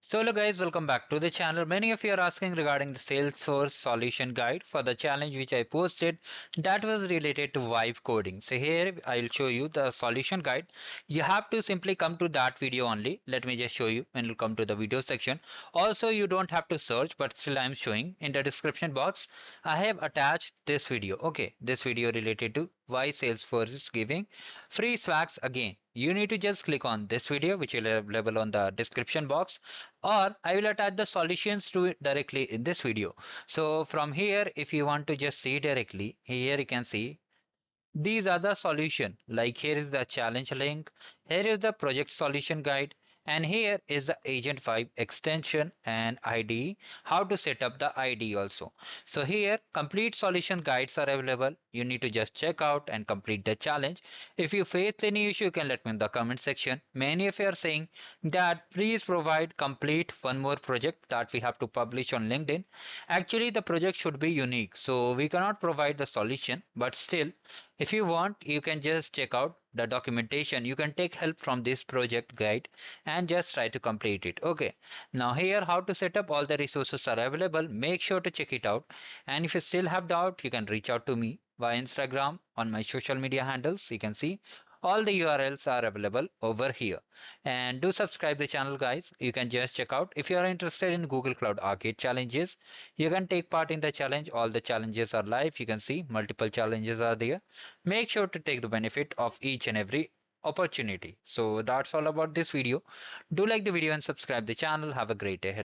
So hello guys, welcome back to the channel. Many of you are asking regarding the Salesforce solution guide for the challenge which I posted that was related to vibe coding. So here I'll show you the solution guide. You have to simply come to that video only. Let me just show you and you'll come to the video section. Also you don't have to search, but still I'm showing in the description box. I have attached this video. Okay, this video related to why Salesforce is giving free swags again. You need to just click on this video which will available on the description box, or I will attach the solutions to it directly in this video. So from here, if you want to just see directly, here you can see these are the solution. Like here is the challenge link, here is the project solution guide, and here is the agent 5 extension and IDE, how to set up the IDE also. So here complete solution guides are available. You need to just check out and complete the challenge. If you face any issue, you can let me in the comment section. Many of you are saying that please provide complete one more project that we have to publish on LinkedIn. Actually, the project should be unique, so we cannot provide the solution, but still, if you want, you can just check out the documentation. You can take help from this project guide and just try to complete it. Okay, now here how to set up, all the resources are available. Make sure to check it out, and if you still have doubt, you can reach out to me via Instagram on my social media handles. You can see all the URLs are available over here. And do subscribe the channel guys. You can just check out. If you are interested in Google Cloud Arcade challenges, you can take part in the challenge. All the challenges are live. You can see multiple challenges are there. Make sure to take the benefit of each and every opportunity. So that's all about this video. Do like the video and subscribe the channel. Have a great day ahead.